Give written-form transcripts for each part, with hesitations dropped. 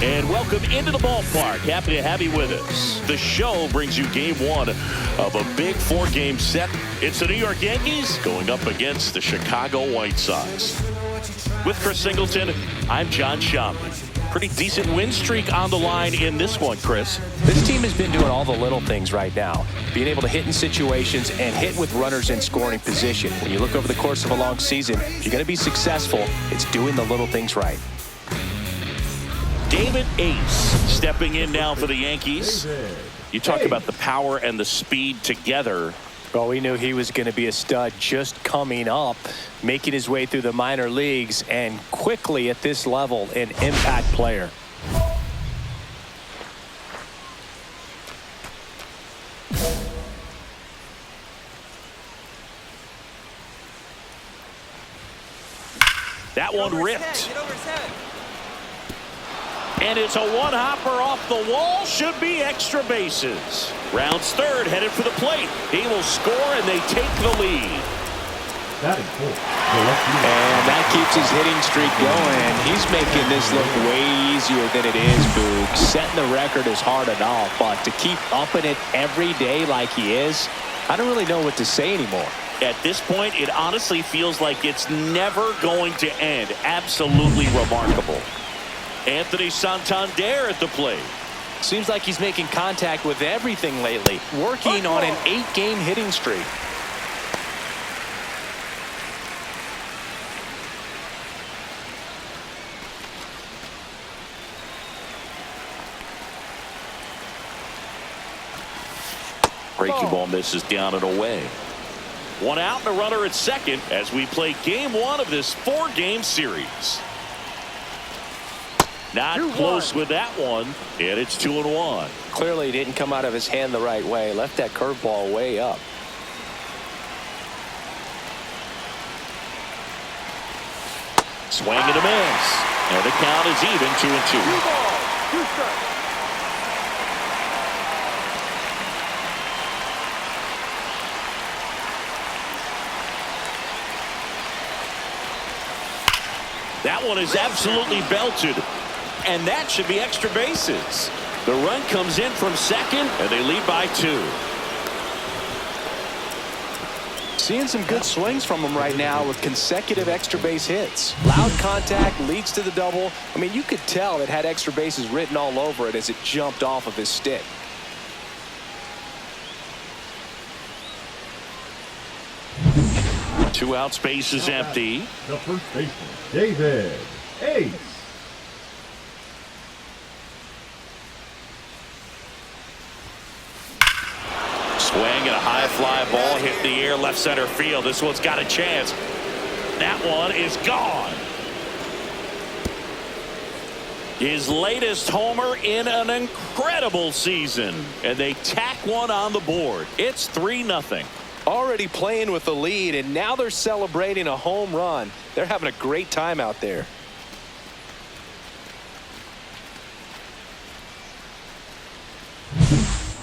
And welcome into the ballpark. Happy to have you with us. The show brings you game one of a big four-game set. It's the New York Yankees going up against the Chicago White Sox. With Chris Singleton, I'm John Schaumburg. Pretty decent win streak on the line in this one, Chris. This team has been doing all the little things right now. Being able to hit in situations and hit with runners in scoring position. When you look over the course of a long season, if you're going to be successful, it's doing the little things right. David Ace stepping in now for the Yankees. You talk about the power and the speed together. Well, we knew he was going to be a stud just coming up, making his way through the minor leagues, and quickly at this level, an impact player. That one ripped. And it's a one-hopper off the wall. Should be extra bases. Rounds third, headed for the plate. He will score, and they take the lead. And that keeps his hitting streak going. He's making this look way easier than it is, Boog. Setting the record is hard enough, but to keep upping it every day like he is, I don't really know what to say anymore. At this point, it honestly feels like it's never going to end. Absolutely remarkable. Anthony Santander at the plate. Seems like he's making contact with everything lately. Working on an 8-game hitting streak. Breaking ball misses down and away. One out and a runner at second as we play game one of this 4-game series. Not close with that one, and it's 2-1. Clearly didn't come out of his hand the right way. Left that curveball way up. Swing and a miss. And the count is even, 2-2. 2 strikes. That one is absolutely belted. And that should be extra bases. The run comes in from second, and they lead by 2. Seeing some good swings from him right now with consecutive extra base hits. Loud contact leads to the double. I mean, you could tell it had extra bases written all over it as it jumped off of his stick. Two outs, base is empty. The first baseman, David Ace. Swing and a high fly ball hit the air left center field. This one's got a chance. That one is gone. His latest homer in an incredible season. And they tack one on the board. It's 3-0. Already playing with the lead, and now they're celebrating a home run. They're having a great time out there.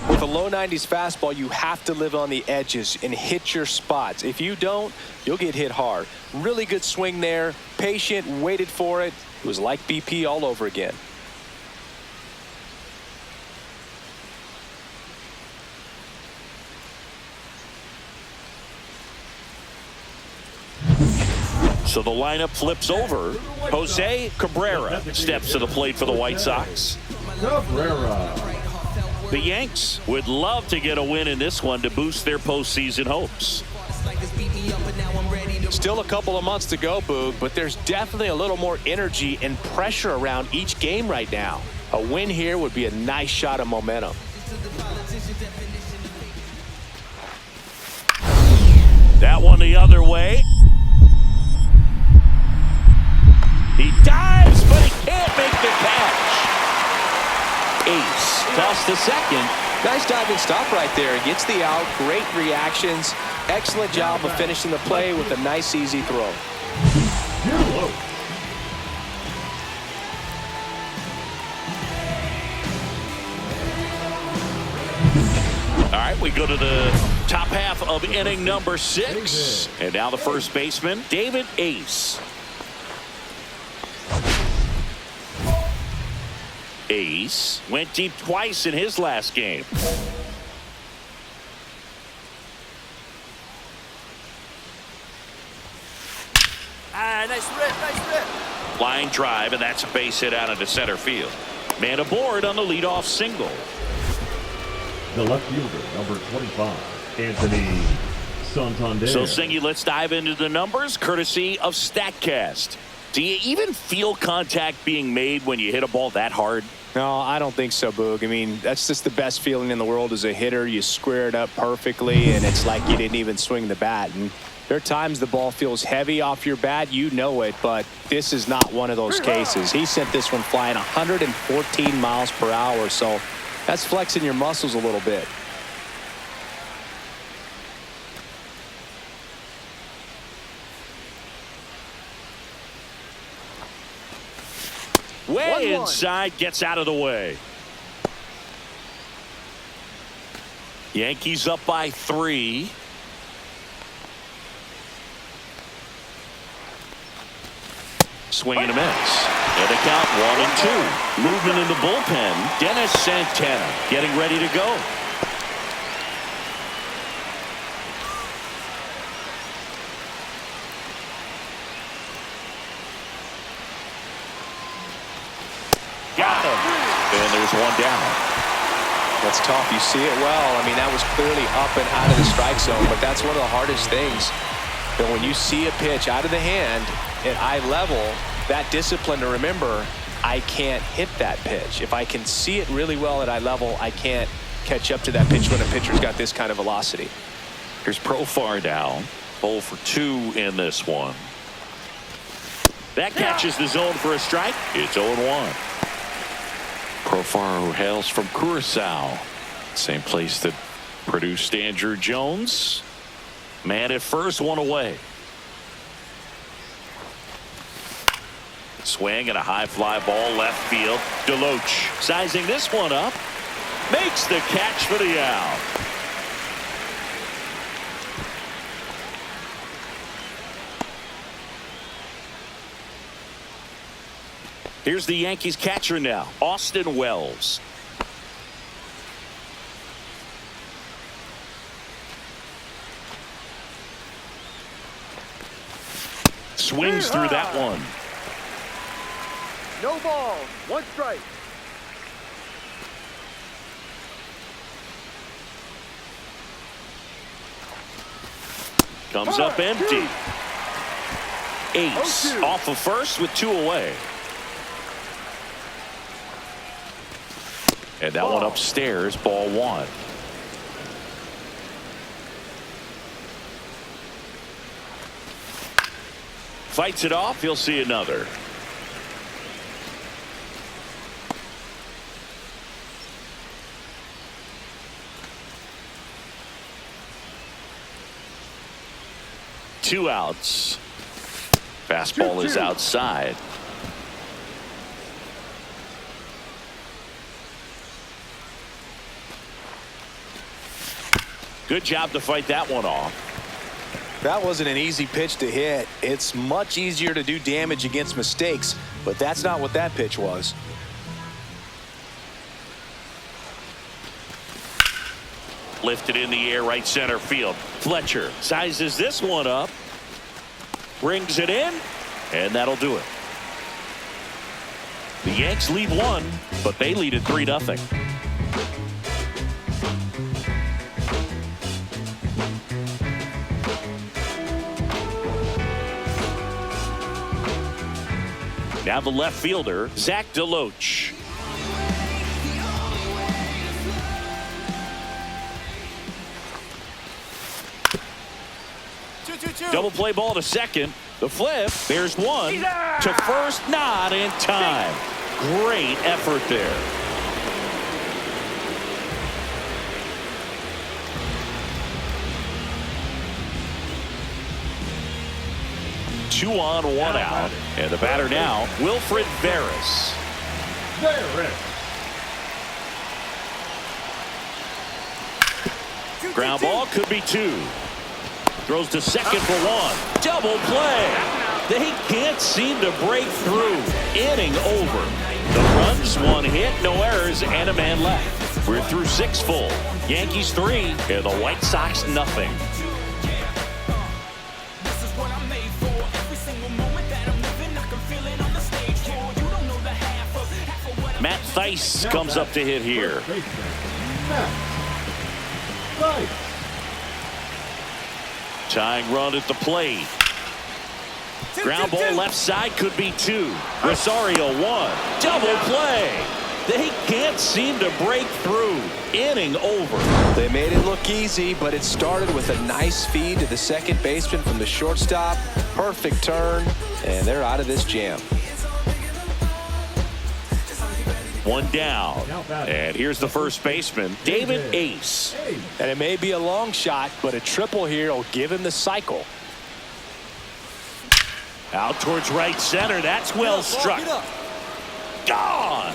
With a low 90s fastball, you have to live on the edges and hit your spots. If you don't, you'll get hit hard. Really good swing there. Patient, waited for it. It was like BP all over again. So the lineup flips over. Jose Cabrera steps to the plate for the White Sox. Cabrera. The Yanks would love to get a win in this one to boost their postseason hopes. Still a couple of months to go, Boog, but there's definitely a little more energy and pressure around each game right now. A win here would be a nice shot of momentum. That one the other way. He dives, but he can't make the catch. Ace tossed to second. Nice diving stop right there. Gets the out. Great reactions. Excellent job of finishing the play with a nice, easy throw. All right, we go to the top half of inning number 6. And now the first baseman, David Ace went deep twice in his last game. Nice rip. Line drive, and that's a base hit out into center field. Man aboard on the leadoff single. The left fielder, number 25, Anthony Santander. So, Singy, let's dive into the numbers, courtesy of StatCast. Do you even feel contact being made when you hit a ball that hard? No, I don't think so, Boog. I mean, that's just the best feeling in the world as a hitter. You square it up perfectly, and it's like you didn't even swing the bat. And there are times the ball feels heavy off your bat. You know it, but this is not one of those cases. He sent this one flying 114 miles per hour, so that's flexing your muscles a little bit. Way inside, gets out of the way. Yankees up by 3. Swing and a miss. And the count 1-2. Movement in the bullpen. Dennis Santana getting ready to go. Got him. And there's one down. That's tough. You see it well. I mean, that was clearly up and out of the strike zone, but that's one of the hardest things. That when you see a pitch out of the hand at eye level, that discipline to remember, I can't hit that pitch. If I can see it really well at eye level, I can't catch up to that pitch when a pitcher's got this kind of velocity. Here's Profar now. 0 for 2 in this one. That catches the zone for a strike. It's 0-1. Profar, who hails from Curacao, same place that produced Andrew Jones. Man at first, one away. Swing and a high fly ball left field. Deloach sizing this one up. Makes the catch for the out. Here's the Yankees catcher now, Austin Wells. Swings through that one. No ball. 1 strike. Comes up empty. Ace off of first with 2 away. And that one upstairs, ball 1. Fights it off. He'll see another. Two outs. Fastball is outside. Good job to fight that one off. That wasn't an easy pitch to hit. It's much easier to do damage against mistakes, but that's not what that pitch was. Lifted in the air, right center field. Fletcher sizes this one up. Brings it in, and that'll do it. The Yanks lead 1, but they lead at 3-0. Now the left fielder, Zach Deloach. Double play ball to second. The flip. There's one. To first, not in time. Great effort there. Two on, one out. And the batter now, Wilfred Veras. Ground ball could be 2. Throws to second for 1. Double play. They can't seem to break through. Inning over. The runs, 1 hit, no errors, and a man left. We're through 6 full. Yankees 3, and the White Sox nothing. Matt Theis comes up to hit here. Tying run at the plate. Ground ball left side, could be 2. Rosario 1. Double play. They can't seem to break through. Inning over. They made it look easy, but it started with a nice feed to the second baseman from the shortstop. Perfect turn, and they're out of this jam. 1 down. And here's the first baseman, David Ace. And it may be a long shot, but a triple here will give him the cycle. Out towards right center. That's well struck. Gone.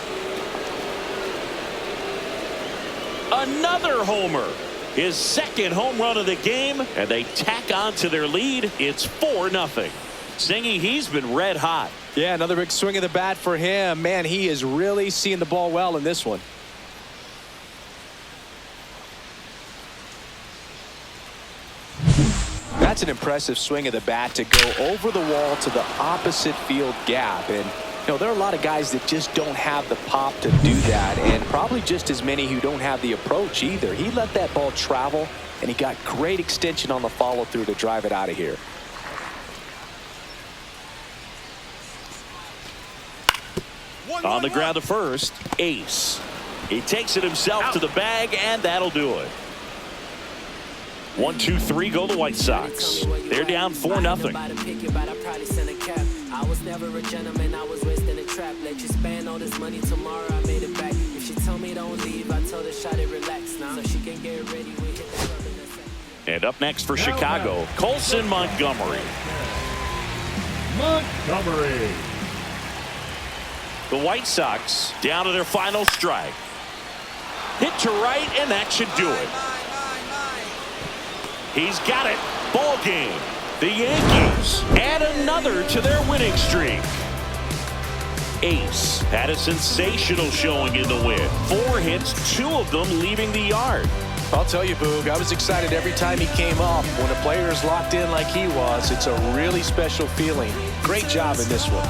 Another homer. His second home run of the game, and they tack on to their lead. It's 4-0. Singy, he's been red hot. Yeah, another big swing of the bat for him. Man, he is really seeing the ball well in this one. That's an impressive swing of the bat to go over the wall to the opposite field gap. And, you know, there are a lot of guys that just don't have the pop to do that, and probably just as many who don't have the approach either. He let that ball travel, and he got great extension on the follow-through to drive it out of here. On the ground to first, Ace. He takes it himself to the bag, and that'll do it. 1, 2, 3 go the White Sox. They're down 4-0. I was never a gentleman, I was raised in a trap. Let you spend all this money tomorrow, I made it back. If she told me don't leave, I told her shot it relax now. So she can get ready, we hit the club in a second. And up next for Chicago, Colson Montgomery. The White Sox down to their final strike. Hit to right, and that should do it. He's got it. Ball game. The Yankees add another to their winning streak. Ace had a sensational showing in the win. 4 hits, 2 of them leaving the yard. I'll tell you, Boog, I was excited every time he came up. When a player is locked in like he was, it's a really special feeling. Great job in this one.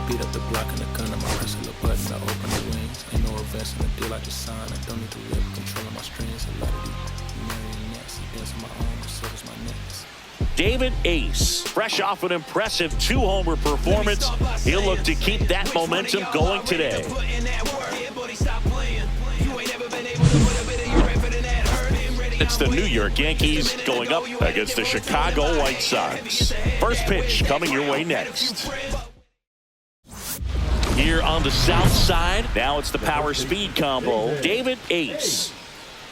Beat up the block and the gun on my wrist, a button, I open the wings. Ain't no reverse in the deal I just signed. I don't need to rip, controlling my strings. A lot of these marionettes, I dance on my own, but so does my necks. David Ace, fresh off an impressive 2-homer performance. He'll look to keep that momentum going today. It's the New York Yankees going up against the Chicago White Sox. First pitch coming your way next. Here on the south side, now it's the power speed combo. David Ace.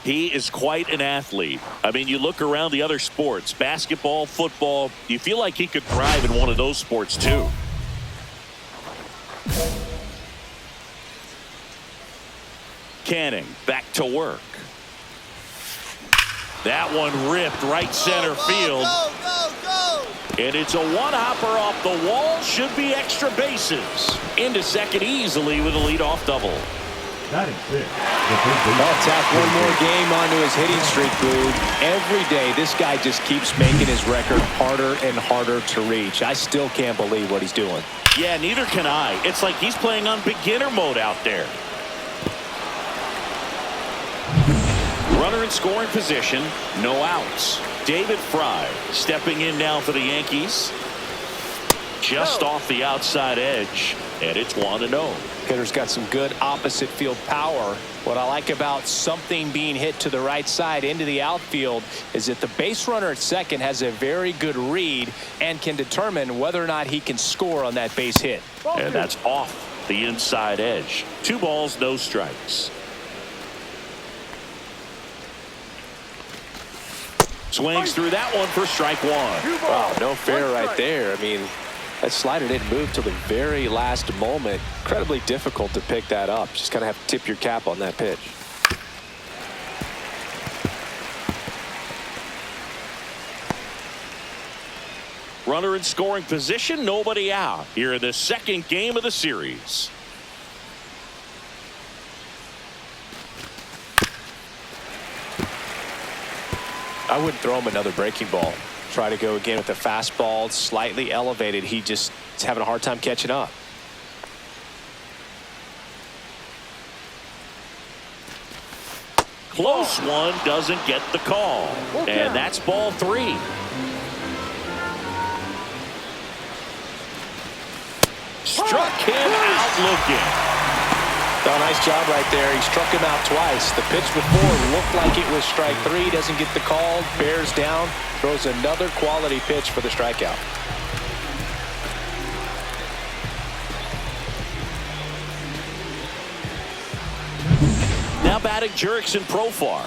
He is quite an athlete. I mean, you look around the other sports, basketball, football, you feel like he could thrive in one of those sports too. Canning back to work. That one ripped right center field. And it's a one-hopper off the wall. Should be extra bases. Into second easily with a leadoff double. That is it. I'll tack one more game onto his hitting streak, Boog. Every day, this guy just keeps making his record harder and harder to reach. I still can't believe what he's doing. Yeah, neither can I. It's like he's playing on beginner mode out there. Runner in scoring position, no outs. David Fry stepping in now for the Yankees. Just off the outside edge, and it's 1-0. Hitter's got some good opposite field power. What I like about something being hit to the right side into the outfield is that the base runner at second has a very good read and can determine whether or not he can score on that base hit. And that's off the inside edge. 2 balls, no strikes. Swings through that one for strike 1. Wow, no fair right there. I mean, that slider didn't move till the very last moment. Incredibly difficult to pick that up. Just kind of have to tip your cap on that pitch. Runner in scoring position, nobody out here in the second game of the series. I wouldn't throw him another breaking ball. Try to go again with the fastball, slightly elevated. He just is having a hard time catching up. Close one, doesn't get the call. And that's ball 3. Struck him out looking. Oh, nice job right there. He struck him out twice. The pitch before looked like it was strike 3. Doesn't get the call. Bears down. Throws another quality pitch for the strikeout. Now batting Jurickson Profar.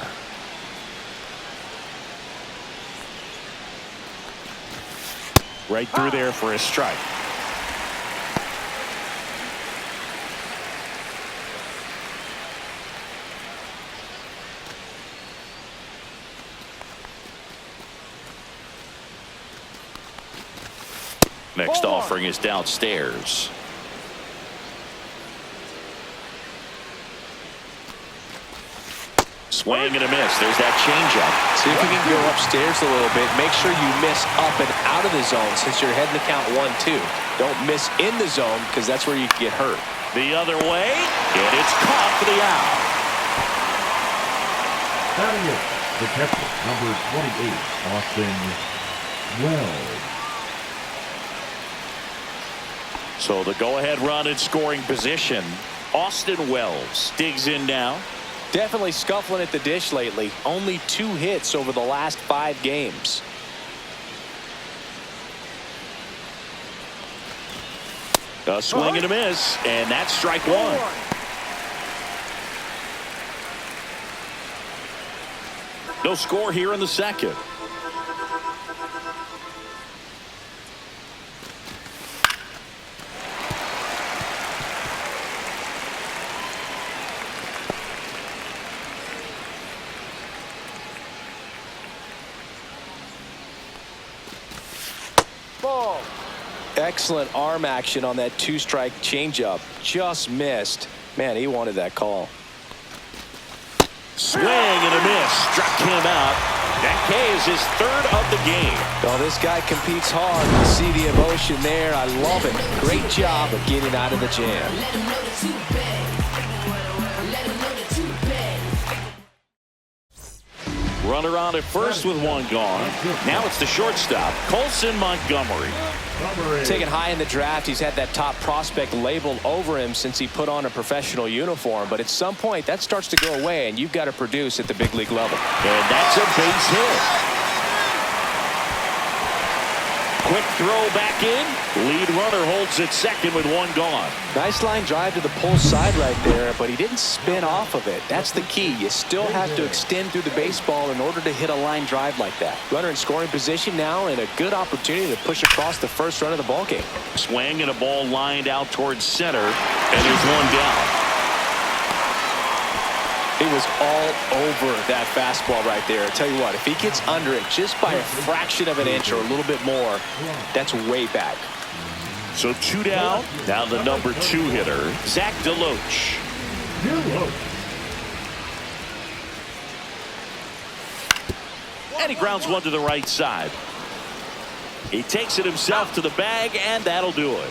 Right through there for a strike. Next offering is downstairs. Swing and a miss. There's that changeup. See if you can go upstairs a little bit. Make sure you miss up and out of the zone since you're heading to count 1-2. Don't miss in the zone because that's where you can get hurt. The other way, and it's caught for the out. Batting it, the catcher, number 28, Austin Wells. So the go-ahead run in scoring position. Austin Wells digs in now. Definitely scuffling at the dish lately. Only 2 hits over the last 5 games. A swing and a miss, and that's strike 1. No score here in the second. Ball. Excellent arm action on that 2-strike changeup. Just missed. Man, he wanted that call. Swing and a miss. Struck him out. That K is his 3rd of the game. Well, this guy competes hard. You see the emotion there. I love it. Great job of getting out of the jam. Runner on at first with 1 gone. Now it's the shortstop, Colson Montgomery. Taken high in the draft, he's had that top prospect labeled over him since he put on a professional uniform. But at some point, that starts to go away, and you've got to produce at the big league level. And that's a base hit. Quick throw back in. Lead runner holds at second with 1 gone. Nice line drive to the pull side right there, but he didn't spin off of it. That's the key. You still have to extend through the baseball in order to hit a line drive like that. Runner in scoring position now, and a good opportunity to push across the first run of the ball game. Swing and a ball lined out towards center, and there's 1 down. He was all over that fastball right there. I tell you what, if he gets under it just by a fraction of an inch or a little bit more, that's way back. So 2 down. Now the number 2 hitter, Zach DeLoach. And he grounds 1 to the right side. He takes it himself to the bag, and that'll do it.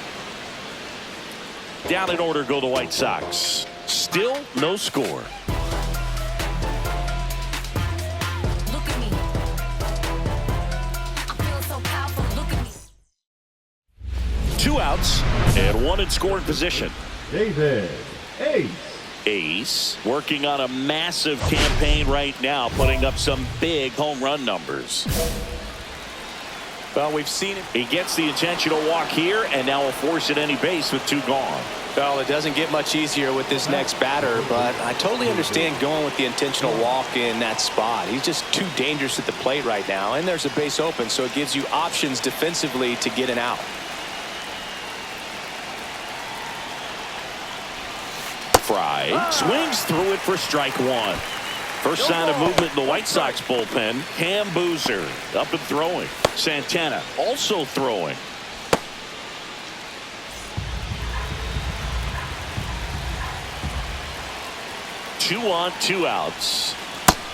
Down in order go the White Sox. Still no score. Look at me. I'm feeling so powerful. Look at me. 2 outs and 1 in scoring position. David Ace. Ace working on a massive campaign right now, putting up some big home run numbers. Well, we've seen him. He gets the intentional walk here, and now will force at any base with 2 gone. Well, it doesn't get much easier with this next batter, but I totally understand going with the intentional walk in that spot. He's just too dangerous at the plate right now, and there's a base open, so it gives you options defensively to get an out. Fry swings through it for strike 1. First sign of movement in the White Sox bullpen. Cam Boozer up and throwing. Santana also throwing. Two on, 2 outs.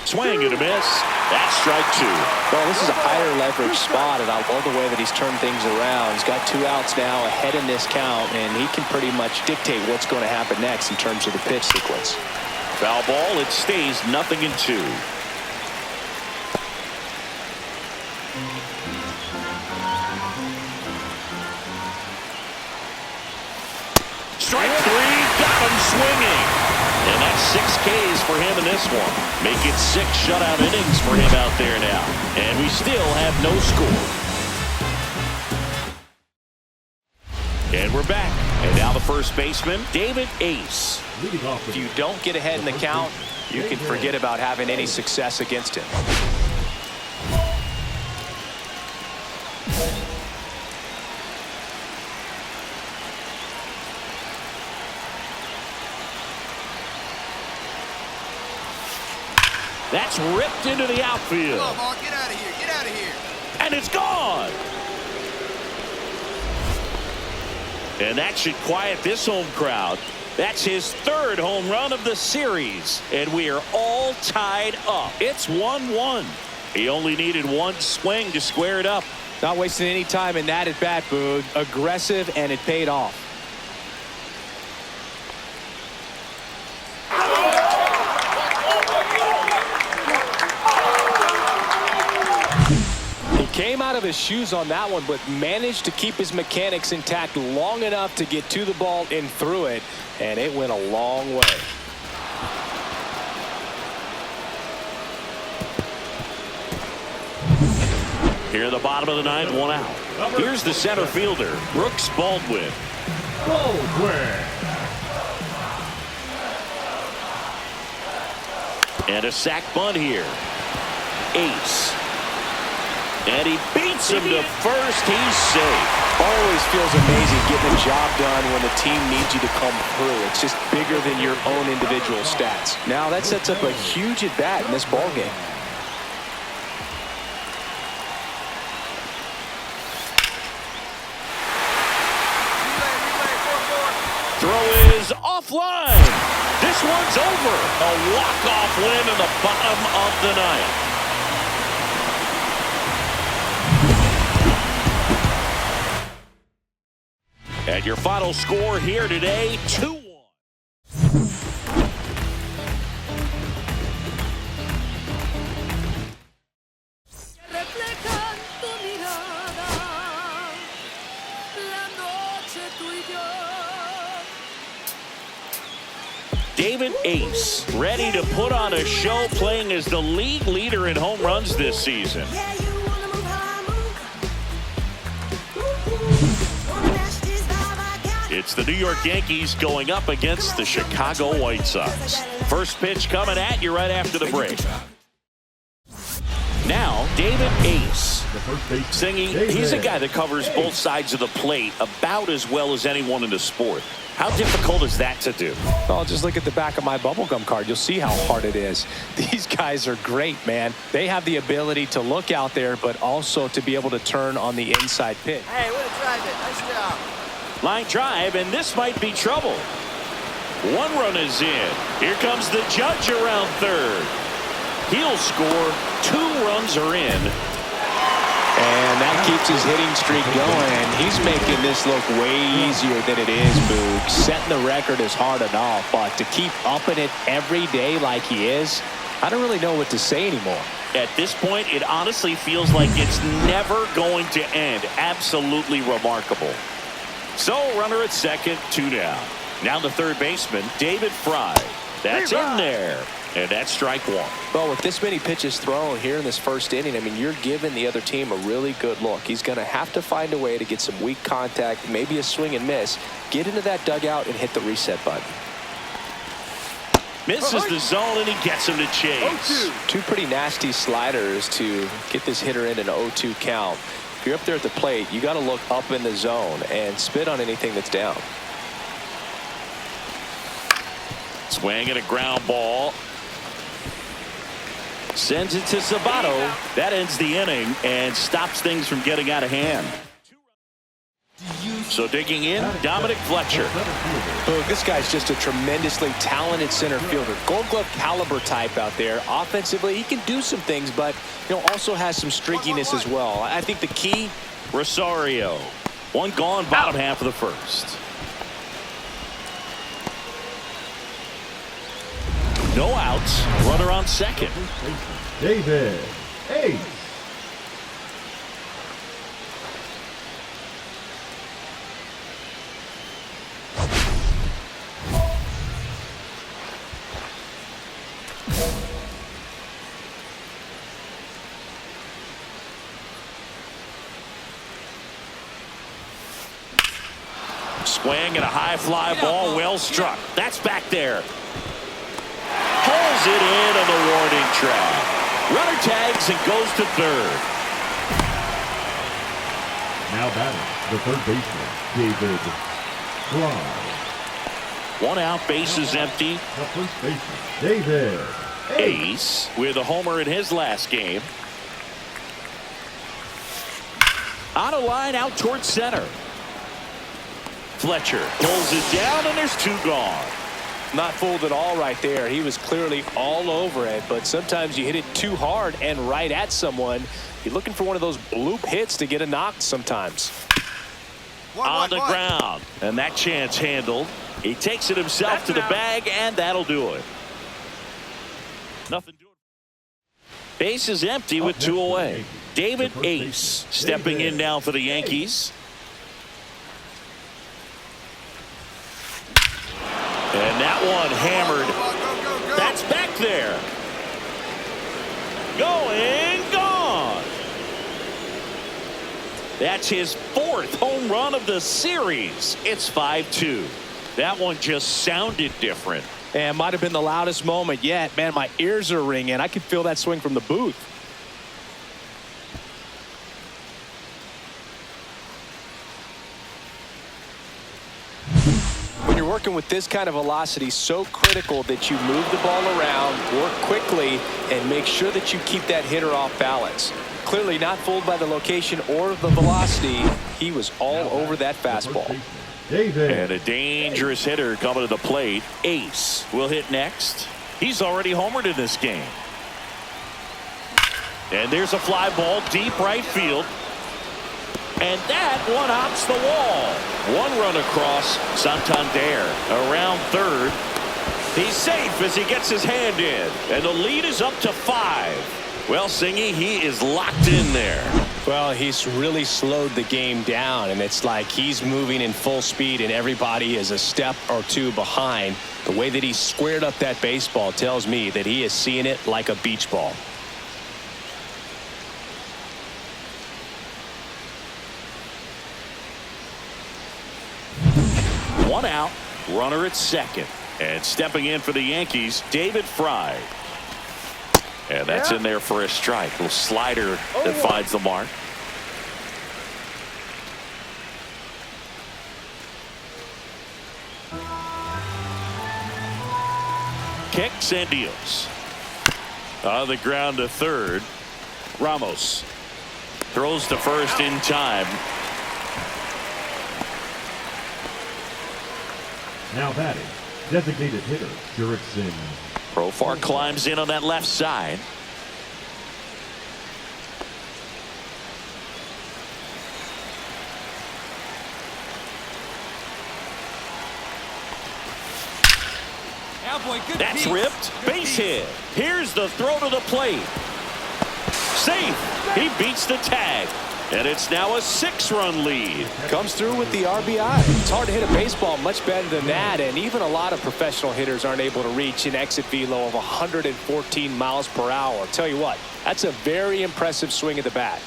Swing and a miss. That's strike 2. Well, this is a higher leverage spot, and I love the way that he's turned things around. He's got 2 outs now ahead in this count, and he can pretty much dictate what's going to happen next in terms of the pitch sequence. Foul ball. It stays 0-2. Strike 3. Got him swinging. And that's 6 Ks for him in this one. Make it 6 shutout innings for him out there now. And we still have no score. And we're back. And now the first baseman, David Ace. If you don't get ahead in the count, you can forget about having any success against him. That's ripped into the outfield. Come on, get out of here. Get out of here. And it's gone. And that should quiet this home crowd. That's his 3rd home run of the series. And we are all tied up. It's 1-1. He only needed 1 swing to square it up. Not wasting any time in that at bat, Boog. Aggressive, and it paid off. Came out of his shoes on that one, but managed to keep his mechanics intact long enough to get to the ball and through it, and it went a long way. Here in the bottom of the 9th, 1 out. Here's the center fielder, Brooks Baldwin. And a sac bunt here. Ace. And he beats him to first. He's safe. Always feels amazing getting the job done when the team needs you to come through. It's just bigger than your own individual stats. Now that sets up a huge at-bat in this ballgame. Throw is offline. This one's over. A walk-off win in the bottom of the 9th. And your final score here today, 2-1. David Ace, ready to put on a show, playing as the league leader in home runs this season. It's the New York Yankees going up against the Chicago White Sox. First pitch coming at you right after the break. Now, David Ace. Singing, he's a guy that covers both sides of the plate about as well as anyone in the sport. How difficult is that to do? Well, just look at the back of my bubblegum card. You'll see how hard it is. These guys are great, man. They have the ability to look out there, but also to be able to turn on the inside pitch. Hey, way to drive it. Nice job. Line drive, and this might be trouble. 1 run is in. Here comes the judge around 3rd. He'll score. 2 runs are in. And that keeps his hitting streak going. He's making this look way easier than it is, Boog. Setting the record is hard enough, but to keep upping it every day like he is, I don't really know what to say anymore. At this point, it honestly feels like it's never going to end. Absolutely remarkable. So, runner at 2nd, 2 down. Now the 3rd baseman, David Fry. That's in there. And that's strike 1. Well, with this many pitches thrown here in this first inning, I mean, you're giving the other team a really good look. He's going to have to find a way to get some weak contact, maybe a swing and miss, get into that dugout and hit the reset button. Misses the zone, and he gets him to chase. 2 pretty nasty sliders to get this hitter in an 0-2 count. If you're up there at the plate, you got to look up in the zone and spit on anything that's down. Swing and a ground ball. Sends it to Sabato. That ends the inning and stops things from getting out of hand. So digging in, Dominic Fletcher. Oh, this guy's just a tremendously talented center fielder. Gold Glove caliber type out there. Offensively, he can do some things, but also has some streakiness as well. I think the key. Rosario. One gone, bottom half of the first. No outs. Runner on second. David Ace. Swing and a high fly ball, well struck. That's back there. Pulls it in on the warning track. Runner tags and goes to third. Now batting, the third baseman, David Fry. One out, bases empty. The first baseman, David Ace with a homer in his last game. On a line out towards center. Fletcher pulls it down, and there's two gone. Not fooled at all right there. He was clearly all over it, but sometimes you hit it too hard and right at someone. You're looking for one of those bloop hits to get a knock sometimes. On the ground, and that chance handled. He takes it himself to the bag, and that'll do it. Nothing doing. Base is empty with two away. David Ace stepping in now for the Yankees. And that one hammered. That's back there. Going, gone. That's his fourth home run of the series. It's 5-2. That one just sounded different. And might have been the loudest moment yet. Man, my ears are ringing. I could feel that swing from the booth. When you're working with this kind of velocity, so critical that you move the ball around, work quickly, and make sure that you keep that hitter off balance. Clearly not fooled by the location or the velocity. He was all over that fastball. David. And a dangerous hitter coming to the plate. Ace will hit next. He's already homered in this game. And there's a fly ball deep right field. And that one hops the wall. One run across. Santander around third. He's safe as he gets his hand in. And the lead is up to 5. Well, Singy, he is locked in there. Well, he's really slowed the game down, and it's like he's moving in full speed and everybody is a step or two behind. The way that he squared up that baseball tells me that he is seeing it like a beach ball. One out, runner at second. And stepping in for the Yankees, David Fry. And that's in there for a strike. Little slider that finds the mark. Kicks and deals. On the ground to third. Ramos throws to first in time. Now batting, designated hitter, Jurickson. Profar climbs in on that left side. That's ripped. Base hit. Here's the throw to the plate. Safe. He beats the tag. And it's now a 6-run lead. Comes through with the RBI. It's hard to hit a baseball much better than that, and even a lot of professional hitters aren't able to reach an exit velo of 114 miles per hour. I'll tell you what, that's a very impressive swing of the bat.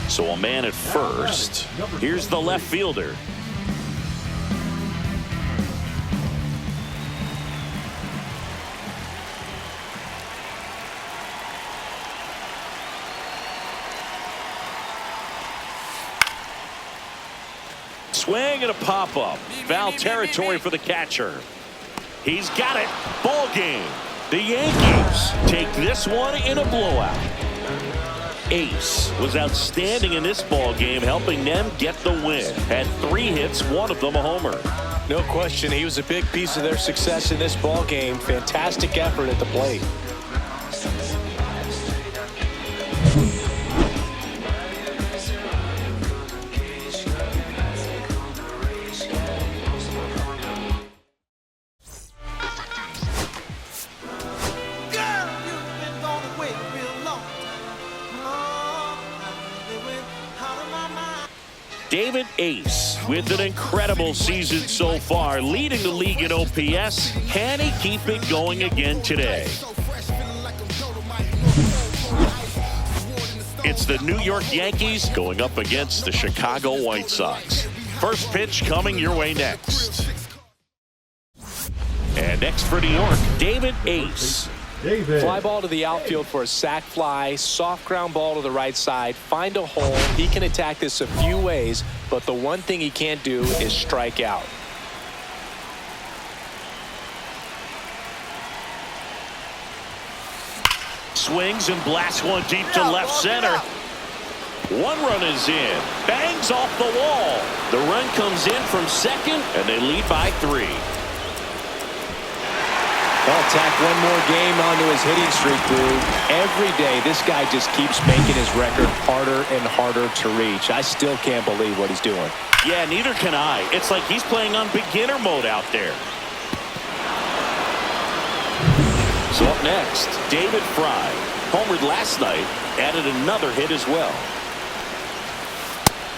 So a man at first. Here's the left fielder. swing and a pop-up. Foul territory for the catcher. He's got it. Ball game. The Yankees take this one in a blowout. Ace was outstanding in this ball game, helping them get the win. Had 3 hits, one of them a homer. No question, he was a big piece of their success in this ball game. Fantastic effort at the plate. David Ace with an incredible season so far, leading the league in OPS. Can he keep it going again today? It's the New York Yankees going up against the Chicago White Sox. First pitch coming your way next. And next for New York, David Ace. Fly ball to the outfield for a sac fly. Soft ground ball to the right side. Find a hole. He can attack this a few ways, but the one thing he can't do is strike out. Swings and blasts one deep to left center. One run is in. Bangs off the wall. The run comes in from second, and they lead by 3. They'll tack one more game onto his hitting streak, Drew. Every day, this guy just keeps making his record harder and harder to reach. I still can't believe what he's doing. Yeah, neither can I. It's like he's playing on beginner mode out there. So up next, David Fry. Homered last night, added another hit as well.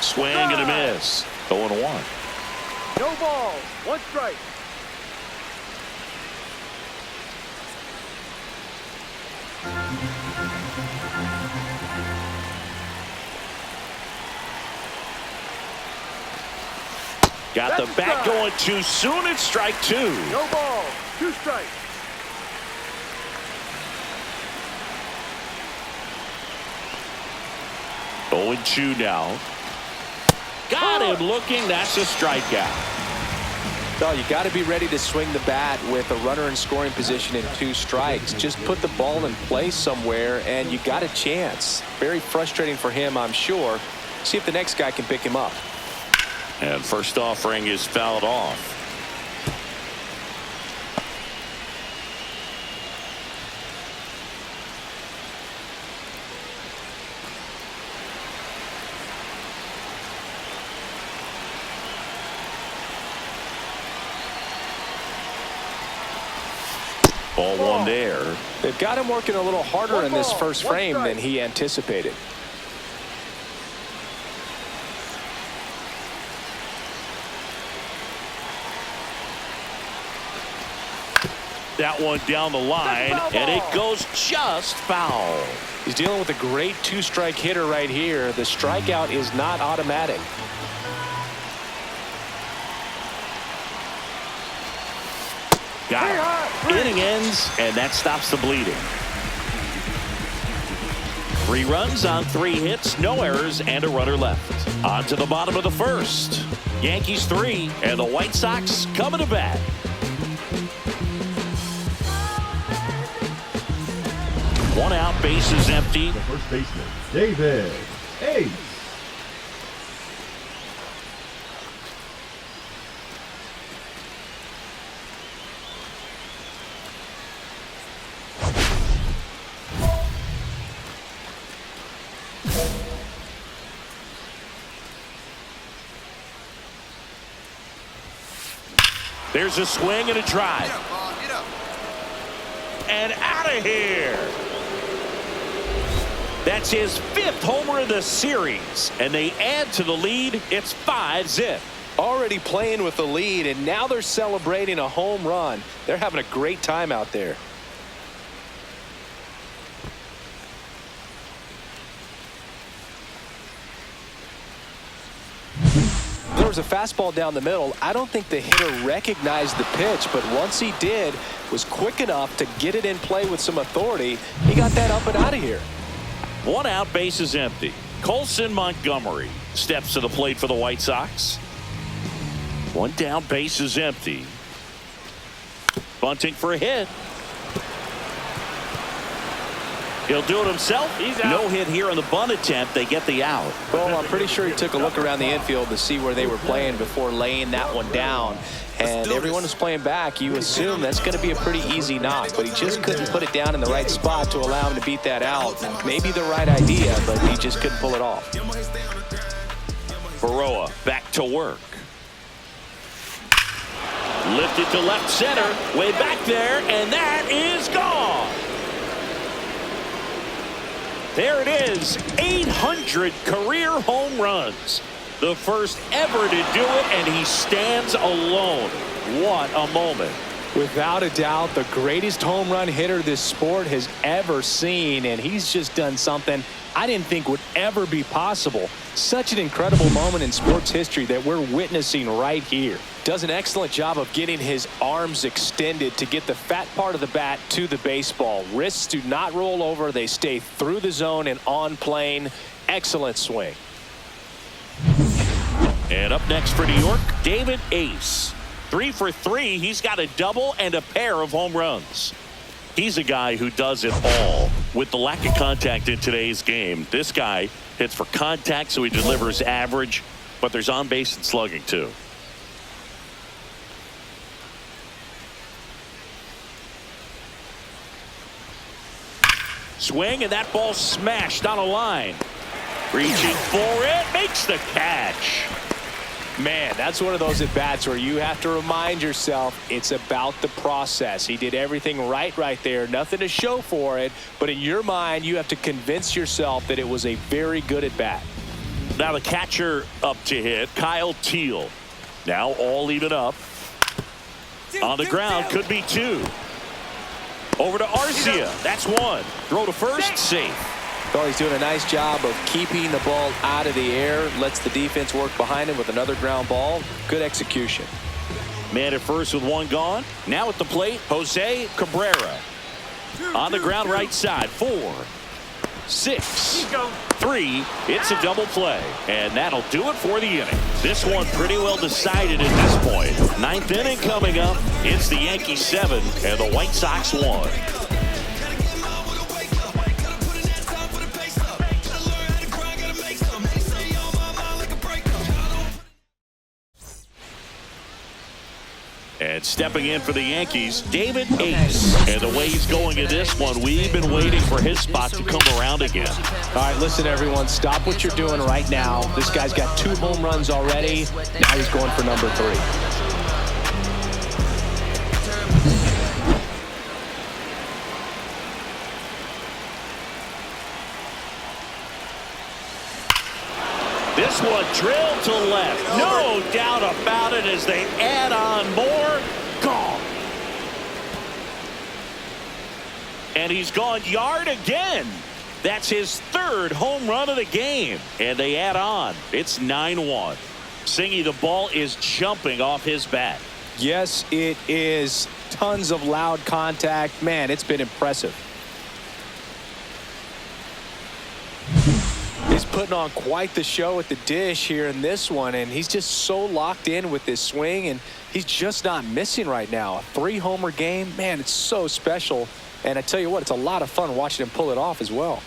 Swing and a miss. 0-1. No ball. 1 strike. Got the bat going too soon. It's strike 2. No ball. 2 strikes. Oh, 2 now. Got him looking. That's a strikeout. No, you got to be ready to swing the bat with a runner in scoring position in 2 strikes. Just put the ball in play somewhere, and you got a chance. Very frustrating for him, I'm sure. See if the next guy can pick him up. And first offering is fouled off. Ball 1 there. They've got him working a little harder in this first frame than he anticipated. That one down the line, and it goes just foul. He's dealing with a great 2-strike hitter right here. The strikeout is not automatic. Got it. Inning ends, and that stops the bleeding. 3 runs on 3 hits, no errors, and a runner left. On to the bottom of the first. Yankees 3, and the White Sox coming to bat. One out, bases empty. The first baseman, David Ace. There's a swing and a drive. Get up, ball. Get up. And out of here. That's his 5th homer of the series, and they add to the lead. It's 5-zip. Already playing with the lead, and now they're celebrating a home run. They're having a great time out there. There was a fastball down the middle. I don't think the hitter recognized the pitch, but once he did, was quick enough to get it in play with some authority. He got that up and out of here. 1 out, bases empty. Colson Montgomery steps to the plate for the White Sox. One down, base is empty. Bunting for a hit. He'll do it himself. He's out. No hit here on the bunt attempt. They get the out. Well, I'm pretty sure he took a look around the infield to see where they were playing before laying that one down. And everyone was playing back. You assume that's going to be a pretty easy knock, but he just couldn't put it down in the right spot to allow him to beat that out. Maybe the right idea, but he just couldn't pull it off. Baroa back to work. Lifted to left center, way back there, and that is gone. There it is, 800 career home runs. The first ever to do it, and he stands alone. What a moment. Without a doubt, the greatest home run hitter this sport has ever seen, and he's just done something I didn't think would ever be possible. Such an incredible moment in sports history that we're witnessing right here. Does an excellent job of getting his arms extended to get the fat part of the bat to the baseball. Wrists do not roll over. They stay through the zone and on plane. Excellent swing. And up next for New York, David Ace. 3 for 3. He's got a double and a pair of home runs. He's a guy who does it all. With the lack of contact in today's game, this guy hits for contact, so he delivers average, but there's on base and slugging too. Swing, and that ball smashed on a line. Reaching for it, makes the catch. Man, that's one of those at-bats where you have to remind yourself it's about the process. He did everything right there. Nothing to show for it. But in your mind, you have to convince yourself that it was a very good at-bat. Now the catcher up to hit, Kyle Teal. Now all even up. On the ground, could be 2. Over to Arcia. That's 1. Throw to first, safe. Well, he's doing a nice job of keeping the ball out of the air. Lets the defense work behind him with another ground ball. Good execution. Man at first with 1 gone. Now at the plate, Jose Cabrera. On the ground, right side. 4, 6, 3. It's a double play. And that'll do it for the inning. This one pretty well decided at this point. 9th inning coming up. It's the Yankees 7 and the White Sox 1. And stepping in for the Yankees, David Ace. And the way he's going in this one, we've been waiting for his spot to come around again. All right, listen, everyone. Stop what you're doing right now. This guy's got 2 home runs already. Now he's going for number 3. This one drilled to left. No doubt about it as they add on more. Gone. And he's gone yard again. That's his 3rd home run of the game. And they add on. It's 9-1. Singy, the ball is jumping off his bat. Yes, it is. Tons of loud contact. Man, it's been impressive. He's putting on quite the show at the dish here in this one, and he's just so locked in with this swing, and he's just not missing right now. A 3-homer game, man, it's so special. And I tell you what, it's a lot of fun watching him pull it off as well.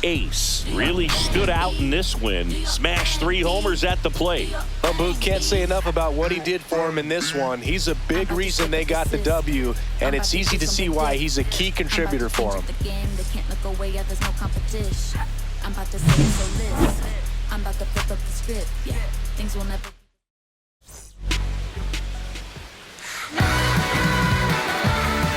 Ace really stood out in this win. Smashed 3 homers at the plate. Boog can't say enough about what he did for him in this one. He's a big reason they got the W, and it's easy to see why he's a key contributor for them. I'm about to flip up the script. Yeah, things will never